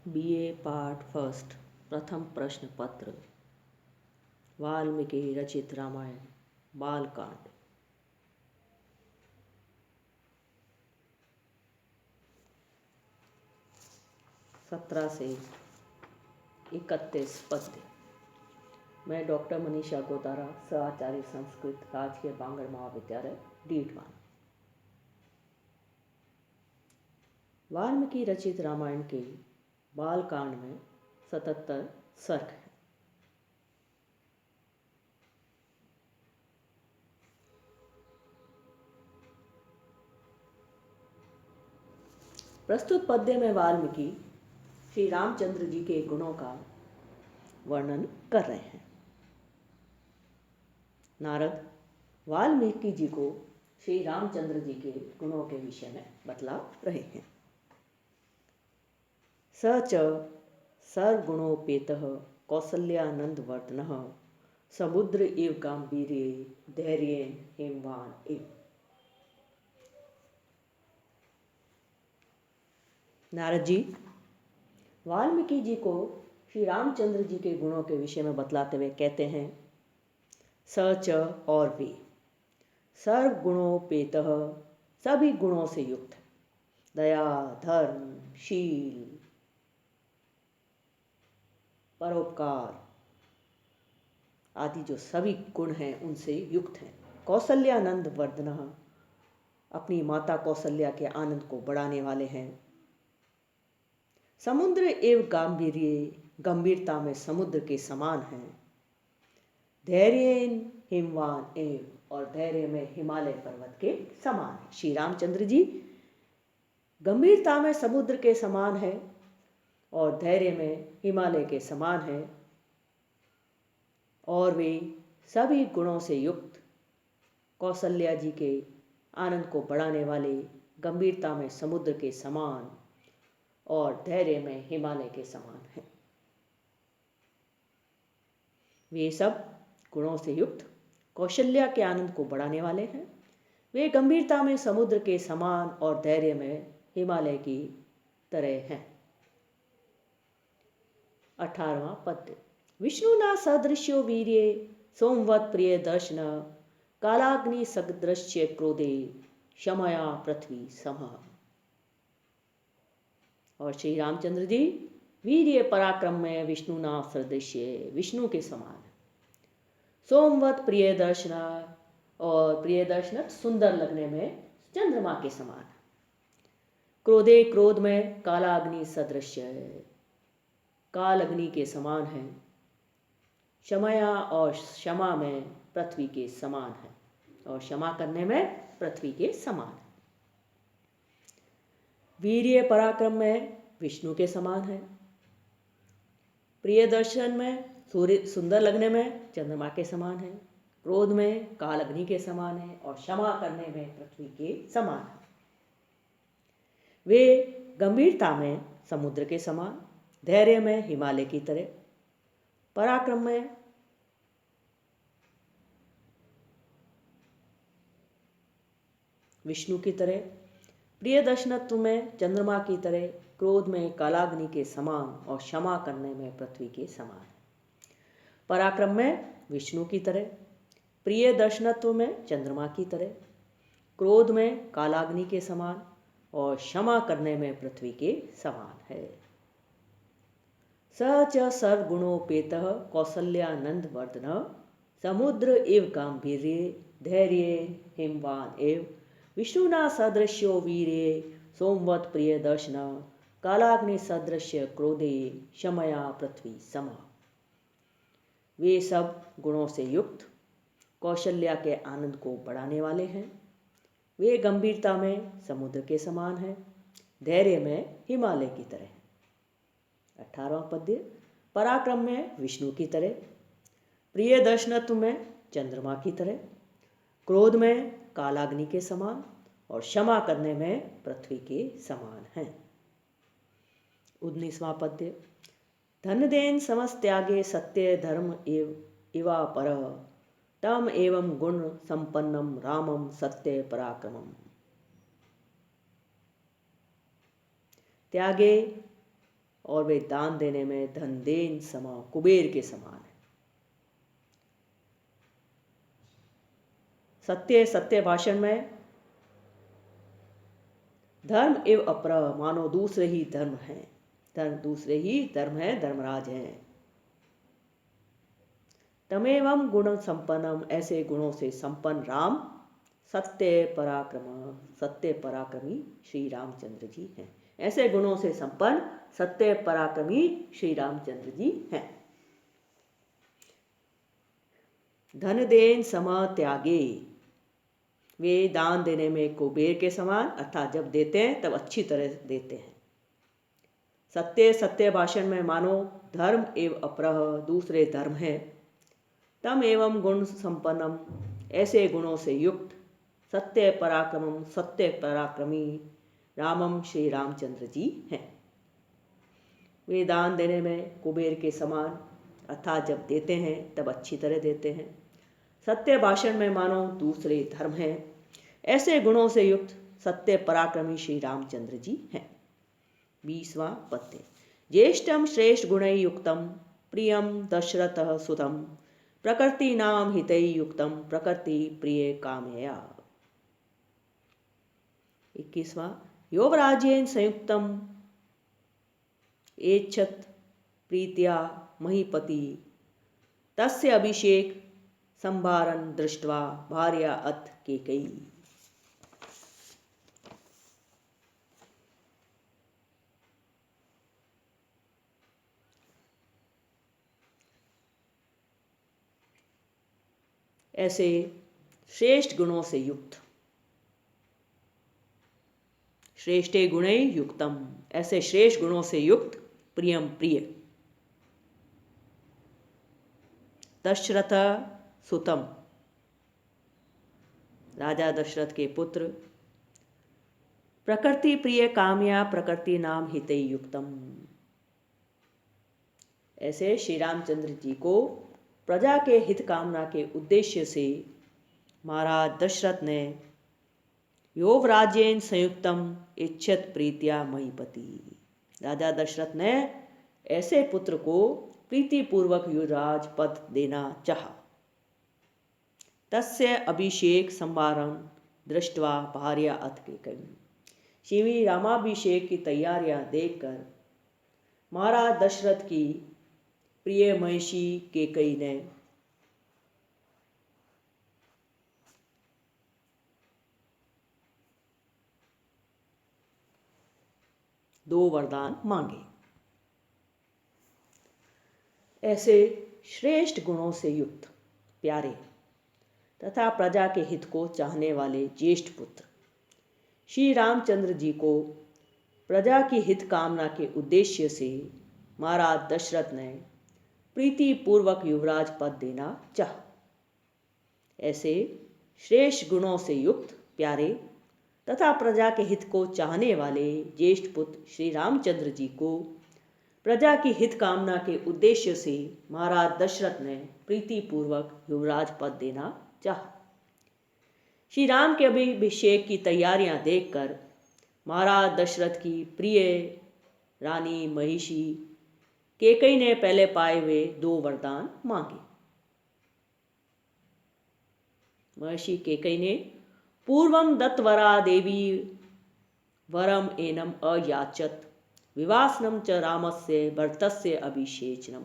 BA पाठ first प्रथम प्रश्न पत्र वाल्मीकि रचित रामायण बालकांड 17 से 31 पद्य। मैं डॉक्टर मनीषा गोतारा, सहआचार्य संस्कृत, राजकीय बांगड़ महाविद्यालय, डीडवान। वाल्मीकि रचित रामायण के बालकांड में 77 सर्ग हैं। प्रस्तुत पद्य में वाल्मीकि श्री रामचंद्र जी के गुणों का वर्णन कर रहे हैं। नारद वाल्मीकि जी को श्री रामचंद्र जी के गुणों के विषय में बतला रहे हैं। स च सर्वगुणोपेतः कौसल्यानंदवर्धनः समुद्र इव गांभीर्ये धैर्येण हेमवान एव। नारद जी वाल्मीकि जी को श्री रामचंद्र जी के गुणों के विषय में बतलाते हुए कहते हैं, स च और वे सर्व गुणोपेतः सभी गुणों से युक्त, दया, धर्म, शील, परोपकार आदि जो सभी गुण हैं उनसे युक्त हैं। कौसल्यानंद वर्धनः अपनी माता कौसल्या के आनंद को बढ़ाने वाले हैं। समुद्र एवं गांभीर्य गंभीरता में समुद्र के समान हैं। धैर्येन हिमवान एव और धैर्य में हिमालय पर्वत के समान है। श्री रामचंद्र जी गंभीरता में समुद्र के समान है और धैर्य में हिमालय के समान है, और वे सभी गुणों से युक्त, कौसल्या जी के आनंद को बढ़ाने वाले, गंभीरता में समुद्र के समान और धैर्य में हिमालय के समान हैं। वे सब गुणों से युक्त कौशल्या के आनंद को बढ़ाने वाले हैं। वे गंभीरता में समुद्र के समान और धैर्य में हिमालय की तरह हैं। 18वां पद्य। विष्णुना सदृश्यो वीर्ये सोमवत प्रिय दर्शन कालाग्नि सदृश्य क्रोधे क्षमया पृथ्वी सम। और श्री रामचंद्र जी वीर्य पराक्रम में विष्णुना सदृश्य विष्णु के समान है। सोमवत प्रिय दर्शन और प्रिय दर्शन सुंदर लगने में चंद्रमा के समान है। क्रोधे क्रोध में कालाग्नि सदृश्य है, काल अग्नि के समान है। क्षमया और क्षमा में पृथ्वी के समान है, और क्षमा करने में पृथ्वी के समान है। वीर्य पराक्रम में विष्णु के समान है। प्रिय दर्शन में सूर्य सुंदर लगने में चंद्रमा के समान है। क्रोध में काल अग्नि के समान है, और क्षमा करने में पृथ्वी के समान है। वे गंभीरता में समुद्र के समान, धैर्य में हिमालय की तरह, पराक्रम में विष्णु की तरह, प्रिय दर्शनत्व में चंद्रमा की तरह, क्रोध में कालाग्नि के समान और क्षमा करने में पृथ्वी के समान है। पराक्रम में विष्णु की तरह, प्रिय दर्शनत्व में चंद्रमा की तरह, क्रोध में कालाग्नि के समान और क्षमा करने में पृथ्वी के समान है। स च सर्वगुणोपेतः कौसल्यानंदवर्धनः समुद्र इव गांभीर्ये धैर्ये हिमवान एव विष्णुना सदृश्यो वीर्ये सोमवत प्रिय दर्शन कालाग्नि सदृश्य क्रोधे क्षमया पृथ्वी सम। वे सब गुणों से युक्त, कौशल्या के आनंद को बढ़ाने वाले हैं। वे गंभीरता में समुद्र के समान हैं, धैर्य में हिमालय की तरह। 18वां पद्य। पराक्रम में विष्णु की तरह, प्रिय दर्शनत्व में चंद्रमा की तरह, क्रोध में कालाग्नि के समान और क्षमा करने में पृथ्वी के समान हैं। 19वां पद्य। धन देन समस्त्यागे सत्य धर्म इवा पर तम एवं गुण संपन्नम रामम सत्य पराक्रमम। त्यागे और वे दान देने में धन देन समा कुबेर के समान है। सत्य सत्य भाषण में धर्म एवं अपरह मानो दूसरे ही धर्म हैं, दूसरे ही धर्म है, धर्मराज हैं। तमेवं गुण संपन्नम ऐसे गुणों से संपन्न राम सत्य पराक्रमी श्री रामचंद्र जी हैं। ऐसे गुणों से संपन्न सत्य पराक्रमी श्री रामचंद्र जी हैं। धन देन सम त्यागे वे दान देने में कुबेर के समान, अर्थात जब देते हैं तब अच्छी तरह देते हैं। सत्य सत्य भाषण में मानो धर्म एवं अपरह दूसरे धर्म है। तम एवं गुण संपन्नम ऐसे गुणों से युक्त सत्य पराक्रमी रामम श्री रामचंद्र जी हैं। वे दान देने में कुबेर के समान, अर्थात जब देते हैं तब अच्छी तरह देते हैं। सत्य भाषण में मानो दूसरे धर्म हैं। ऐसे गुणों से युक्त सत्य पराक्रमी श्री रामचंद्र जी हैं। 20वां पद्य। ज्येष्ठम श्रेष्ठ गुणै युक्तम प्रियम दशरथ सुतम प्रकृति नाम हितै युक्तम प्रकृति प्रिय कामया। 21वां। योगराज्येन संयुक्तम एच्छत् प्रीत्या महीपति तस्य अभिषेक संभारन दृष्ट्वा भार्या अथ केकयी। ऐसे श्रेष्ठ गुणों से युक्त, श्रेष्ठे गुणे युक्तम ऐसे श्रेष्ठ गुणों से युक्त प्रियम प्रिय दशरथ सुतम राजा दशरथ के पुत्र प्रकृति प्रिय कामया प्रकृति नाम हिते युक्तम ऐसे श्री रामचंद्र जी को प्रजा के हित कामना के उद्देश्य से महाराज दशरथ ने योगराज्येन संयुक्तम इच्छत प्रीत्या महीपति राजा दशरथ ने ऐसे पुत्र को प्रीतिपूर्वक युवराज पद देना चाहा। तस्य अभिषेक संभारम दृष्टवा भार्या अथ केकयी श्री रामाभिषेक की तैयारियां देखकर महाराज दशरथ की प्रिय महिषी केकयी ने दो वरदान मांगे। ऐसे श्रेष्ठ गुणों से युक्त प्यारे तथा प्रजा के हित को चाहने वाले ज्येष्ठ पुत्र श्री रामचंद्र जी को प्रजा की हित कामना के उद्देश्य से महाराज दशरथ ने प्रीतिपूर्वक युवराज पद देना चाहा। ऐसे श्रेष्ठ गुणों से युक्त प्यारे तथा प्रजा के हित को चाहने वाले ज्येष्ठ पुत्र श्री रामचंद्र जी को प्रजा की हित कामना के उद्देश्य से महाराज दशरथ ने प्रीतिपूर्वक युवराज पद देना चाहा। श्री राम के अभिषेक की तैयारियां देखकर महाराज दशरथ की प्रिय रानी महिषी केकयी ने पहले पाए हुए दो वरदान मांगे। महर्षि केकयी ने पूर्वम दत्तवरा देवी वरम एनम अयाचत विवासनम च रामस्य भरतस्य अभिषेचनम।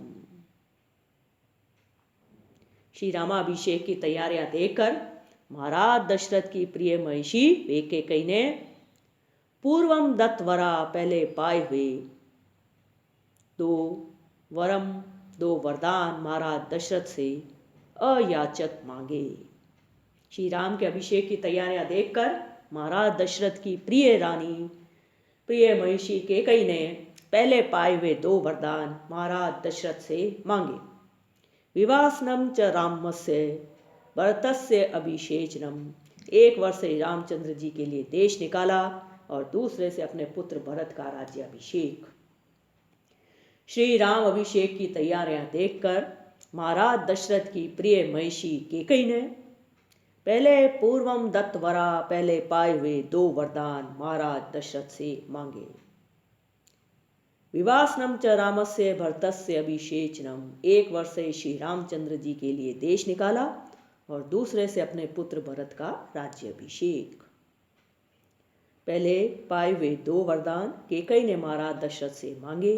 श्री रामाभिषेक की तैयारियां देखकर महाराज दशरथ की प्रिय महिषी वे केकयी ने पूर्वम दत्तवरा पहले पाए हुए दो वरदान महाराज दशरथ से अयाचत मांगे। श्री राम के अभिषेक की तैयारियां देखकर महाराज दशरथ की प्रिय महिषी केकयी ने पहले पाए हुए दो वरदान महाराज दशरथ से मांगे। विवासनम च रामस्य भरतस्य अभिषेचनम 1 वर्ष श्री रामचंद्र जी के लिए देश निकाला और दूसरे से अपने पुत्र भरत का राज्याभिषेक। श्री राम अभिषेक की तैयारियां देखकर महाराज दशरथ की प्रिय महिषी केकयी ने पहले पूर्वम दत्तवरा पहले पाए हुए दो वरदान महाराज दशरथ से मांगे। विवासनम च रामस्य भरतस्य अभिषेचनम, 1 वर्ष श्री रामचंद्र जी के लिए देश निकाला और दूसरे से अपने पुत्र भरत का राज्याभिषेक। पहले पाए हुए 2 वरदान केकई ने महाराज दशरथ से मांगे।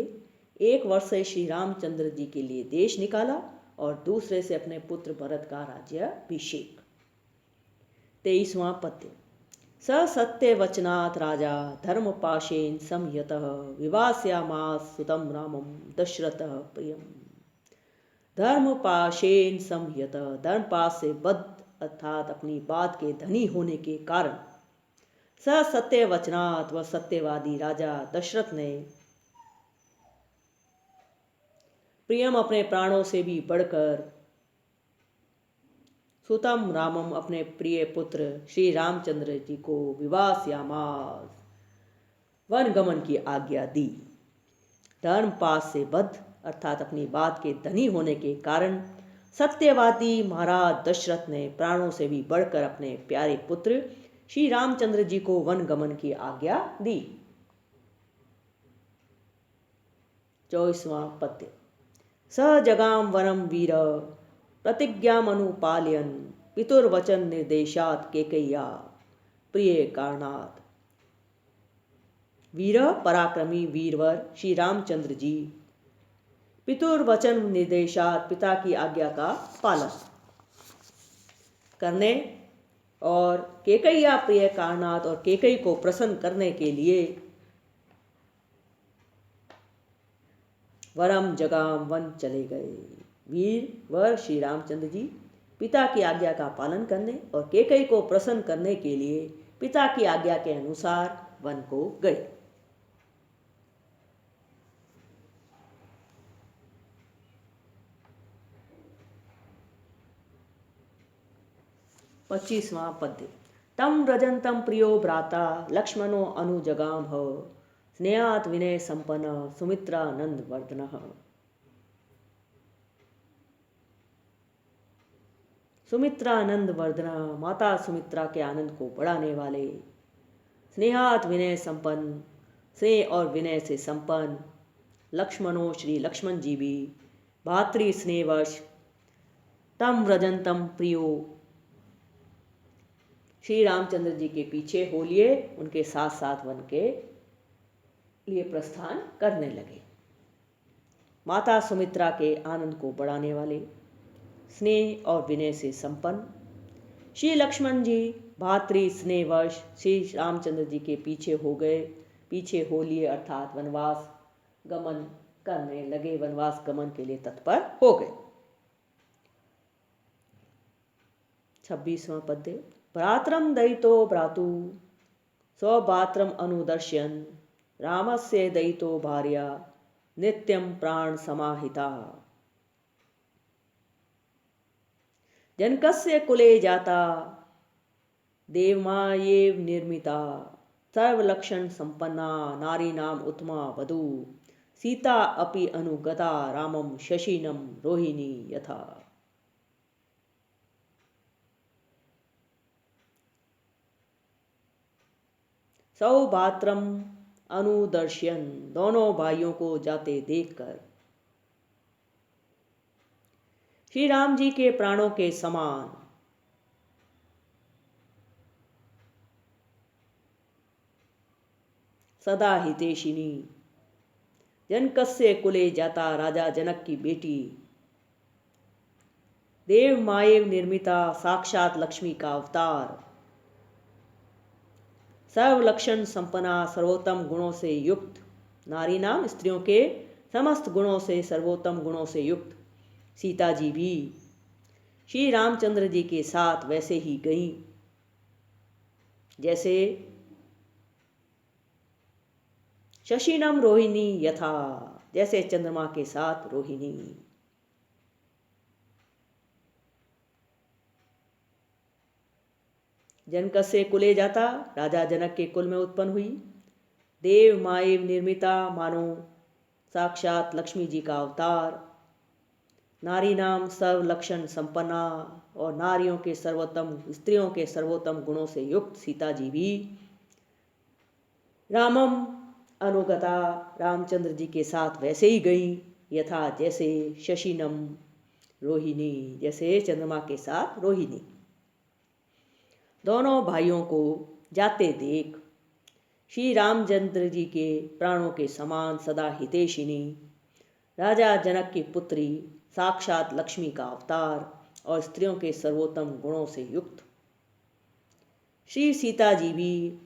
1 वर्ष श्री रामचंद्र जी के लिए देश निकाला और दूसरे से अपने पुत्र भरत का राज्याभिषेक। 23वां पद्य। स सत्य वचनात् राजा धर्म पाशेन संयतः विवास्यामास सुतं रामं दशरथः प्रियम। धर्म पाशेन संयतः, धर्म पाश से बद्ध अर्थात अपनी बात के धनी होने के कारण, स सत्य वचनात् व सत्यवादी राजा दशरथ ने प्रियम अपने प्राणों से भी बढ़कर सुतम रामम अपने प्रिय पुत्र श्री रामचंद्र जी को विवास्यामास वन गमन की आज्ञा दी। धर्म पास से बद्ध अर्थात अपनी बात के धनी होने के कारण सत्यवादी महाराज दशरथ ने प्राणों से भी बढ़कर अपने प्यारे पुत्र श्री रामचंद्र जी को वन गमन की आज्ञा दी। 24वां पद्य। स जगाम वनम वीर प्रतिज्ञामनुपालयन् पितुर्वचन निर्देशात् केकय्या प्रिय कारणात्। वीर पराक्रमी वीरवर श्री रामचंद्र जी पितुर्वचन निर्देशात् पिता की आज्ञा का पालन करने और केकय्या प्रिय कारणात् और केकई को प्रसन्न करने के लिए वरम जगाम वन चले गए। वीर वर श्री रामचंद्र जी पिता की आज्ञा का पालन करने और केकई को प्रसन्न करने के लिए पिता की आज्ञा के अनुसार वन को गए। पच्चीसवां पद्य। तम व्रजंतम प्रियो भ्राता लक्ष्मणो अनुजगाम ह स्नेहात विनय संपन्न सुमित्रानंद वर्धन। सुमित्रानंद वर्धना माता सुमित्रा के आनंद को बढ़ाने वाले, स्नेहात विनय संपन्न स्नेह और विनय से संपन्न लक्ष्मणों श्री लक्ष्मण जी भी भातृ स्नेहवश तम व्रजंतम प्रियो श्री रामचंद्र जी के पीछे हो लिए उनके साथ साथ वन के लिए प्रस्थान करने लगे। माता सुमित्रा के आनंद को बढ़ाने वाले, स्नेह और विनय से संपन्न श्री लक्ष्मण जी भातृ स्नेहवश श्री रामचंद्र जी के पीछे हो गए, पीछे हो लिए अर्थात वनवास गमन करने लगे, वनवास गमन के लिए तत्पर हो गए। 26वां पद्य। भ्रातरम दयितो भ्रातु स्वभात्रम अनुदर्शन रामस्य दयितो भार्या नित्यं प्राण समाहिता। जनकस्य कुले जाता देवमायेव निर्मिता सर्वलक्षण संपन्ना नारी नाम उत्तमा वधू सीता अपि अनुगता रामम शशिनम रोहिणी यथा। सौभात्रम अनुदर्शन दोनों भाइयों को जाते देखकर श्री राम जी के प्राणों के समान सदा हितेशिनी जनकस्य कुले जाता राजा जनक की बेटी देव माएव निर्मिता साक्षात लक्ष्मी का अवतार सर्वलक्षण संपन्ना सर्वोत्तम गुणों से युक्त नारी नाम स्त्रियों के समस्त गुणों से सर्वोत्तम गुणों से युक्त सीता जी भी श्री रामचंद्र जी के साथ वैसे ही गईं जैसे शशिनम रोहिणी यथा, जैसे चंद्रमा के साथ रोहिणी। जनक से कुले जाता राजा जनक के कुल में उत्पन्न हुई, देव माएव निर्मिता मानो साक्षात लक्ष्मी जी का अवतार, नारी नाम सर्व लक्षण संपन्ना और नारियों के सर्वोत्तम स्त्रियों के सर्वोत्तम गुणों से युक्त सीता जी भी रामम अनुगता रामचंद्र जी के साथ वैसे ही गई यथा जैसे शशिनम रोहिणी, जैसे चंद्रमा के साथ रोहिणी। दोनों भाइयों को जाते देख श्री रामचंद्र जी के प्राणों के समान सदा हितैषिणी, राजा जनक की पुत्री, साक्षात लक्ष्मी का अवतार और स्त्रियों के सर्वोत्तम गुणों से युक्त श्री सीता जी भी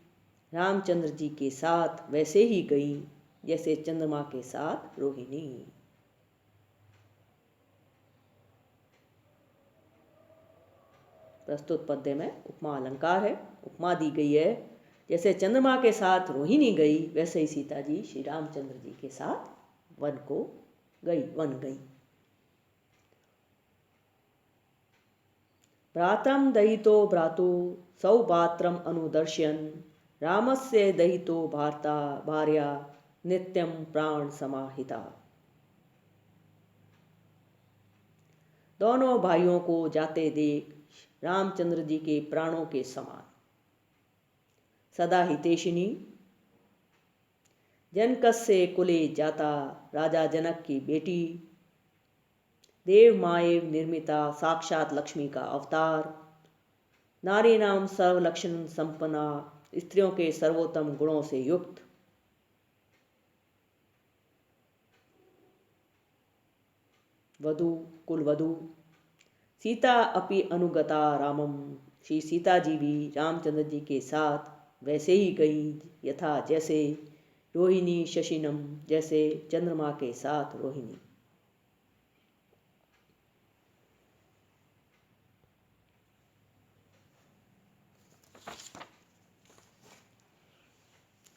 रामचंद्र जी के साथ वैसे ही गई जैसे चंद्रमा के साथ रोहिणी। प्रस्तुत पद्य में उपमा अलंकार है। उपमा दी गई है जैसे चंद्रमा के साथ रोहिणी गई वैसे ही सीता जी श्री रामचंद्र जी के साथ वन गई। भ्रातरम दहितो भ्रातु सौभात्रम अनुदर्शयन, रामस्य दहितो भारता भार्या नित्यम प्राण समाहिता। दोनों भाइयों को जाते देख रामचंद्र जी के प्राणों के समान सदा हितैषिणी, जनकस्य कुले जाता, राजा जनक की बेटी, देव माएव निर्मिता, साक्षात लक्ष्मी का अवतार, नारी नाम सर्वलक्षण संपन्ना, स्त्रियों के सर्वोत्तम गुणों से युक्त, वधु कुलवधु, सीता अपि अनुगता रामम, श्री सीता जी भी रामचंद्र जी के साथ वैसे ही गई यथा जैसे रोहिणी शशिनम, जैसे चंद्रमा के साथ रोहिणी।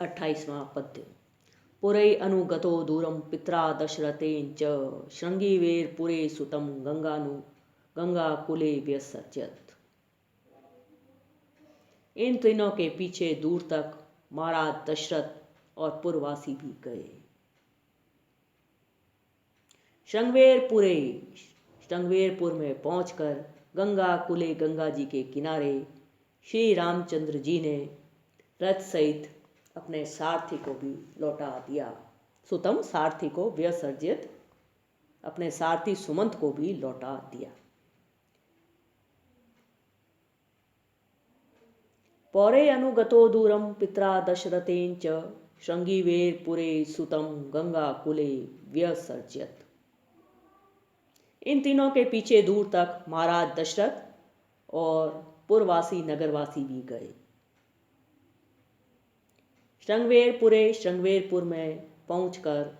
28वां पद्य। पुरै अनुगतो दूरम पित्रा दशरथेन च, श्रृंगीवेरपुरे सुतं गंगाकुले व्यसर्जत। इन तीनों के पीछे दूर तक महाराज दशरथ और पुरवासी भी गए। श्रृंगवेरपुर में पहुंचकर गंगाकुले, गंगा जी के किनारे श्री रामचंद्र जी ने रथ सहित अपने सारथी को भी लौटा दिया। सुतम सारथी को व्यसर्जित, अपने सारथी सुमंत को भी लौटा दिया। पौरे अनुगतो दूरम पित्रा दशरथेन च, श्रृंगीवेरपुरे सुतम गंगाकुले व्यसर्जयत। इन तीनों के पीछे दूर तक महाराज दशरथ और पुरवासी नगरवासी भी गए। श्रृंगवेरपुर में पहुंचकर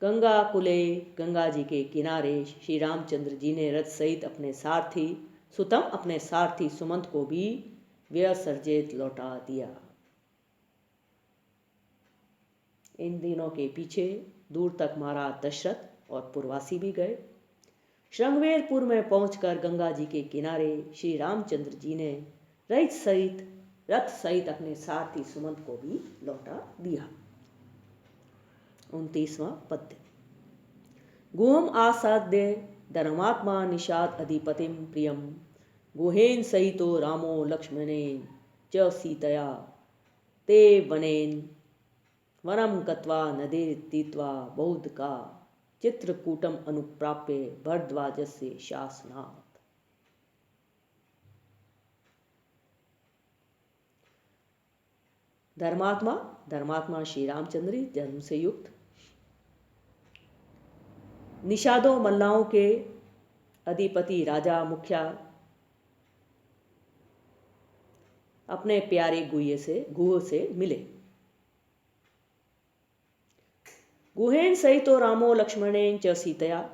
गंगाकुले, गंगा जी के किनारे श्री रामचंद्र जी ने रथ सहित अपने सारथी सुतम, अपने सारथी सुमंत को भी व्यसर्जित लौटा दिया। इन दिनों के पीछे दूर तक महाराज दशरथ और पुरवासी भी गए। श्रृंगवेरपुर में पहुंचकर गंगा जी के किनारे श्री रामचंद्र जी ने रथ सहित अपने सारथी सुमंत को भी लौटा दिया। 29वां पद्य। गुहम आसाद्य धर्मात्मा निषाद अधिपतिम प्रियम, गुहेन सहितो रामो लक्ष्मणेन च सीतया, ते वनम गत्वा नदीतीत्वा बौद्धका, चित्रकूटम अनुप्राप्य भरद्वाजस्य शासनात्। धर्मात्मा श्री रामचंद्र जन्म से युक्त, निषादों मल्लाओं के अधिपति राजा मुखिया, अपने प्यारे गुह से मिले। गुहेन सहितो रामो लक्ष्मणेन च सीतया,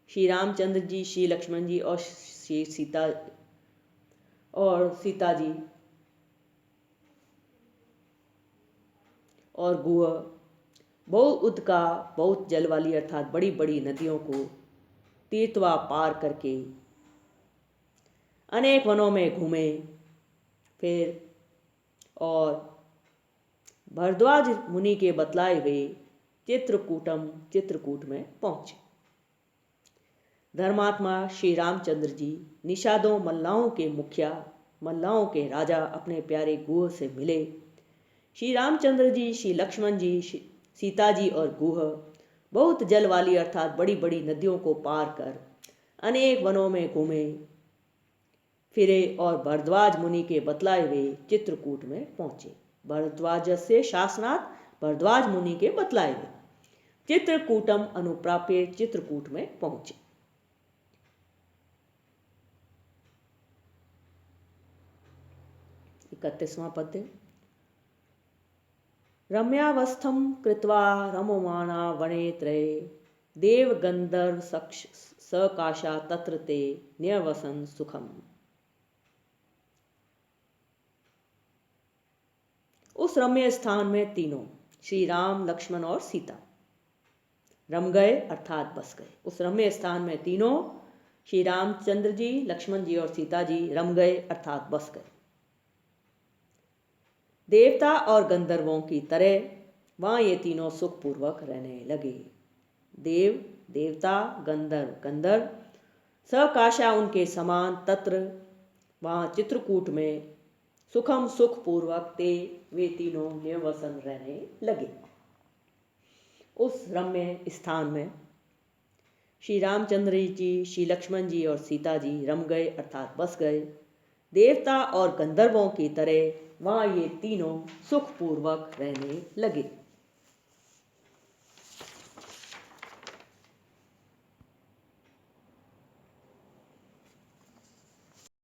श्री रामचंद्र जी, श्री लक्ष्मण जी और श्री सीता जी और गुह बहुत जल वाली अर्थात बड़ी बड़ी नदियों को तीर्थवा पार करके अनेक वनों में घूमे फिर और भरद्वाज मुनि के बतलाए हुए चित्रकूट में पहुंचे। धर्मात्मा श्री रामचंद्र जी निषादों मल्लाओं के मुखिया, मल्लाओं के राजा अपने प्यारे गुह से मिले। श्री रामचंद्र जी, श्री लक्ष्मण जी, सीता जी और गुह बहुत जल वाली अर्थात बड़ी बड़ी नदियों को पार कर अनेक वनों में घूमे फिरे और भरद्वाज मुनि के बतलाए हुए चित्रकूट में पहुंचे। भरद्वाज से शासनाथ भरद्वाज मुनि के बतलाए हुए चित्रकूटम अनुप्राप्य चित्रकूट में पहुंचे। 31वां पद्य। रम्यावस्थम कृत्वा रममाणा वने त्रये देव गंधर्व सकाशा तत्र ते न्यवसन सुखम। उस रम्य स्थान में तीनों श्री राम, लक्ष्मण और सीता रम गए अर्थात बस गए। उस रम्य स्थान में तीनों श्री रामचंद्र जी, लक्ष्मण जी और सीता जी रम गए अर्थात बस गए। देवता और गंधर्वों की तरह वहां ये तीनों सुखपूर्वक रहने लगे। देव, देवता, गंधर्व, गंधर्व सकाशा उनके समान तत्र वहां चित्रकूट में सुखम सुखपूर्वक ते वे तीनों निवसन रहने लगे। उस रम्य स्थान में श्री रामचंद्र जी, श्री लक्ष्मण जी और सीता जी रम गए अर्थात बस गए। देवता और गंधर्वों की तरह वहां ये तीनों सुखपूर्वक रहने लगे।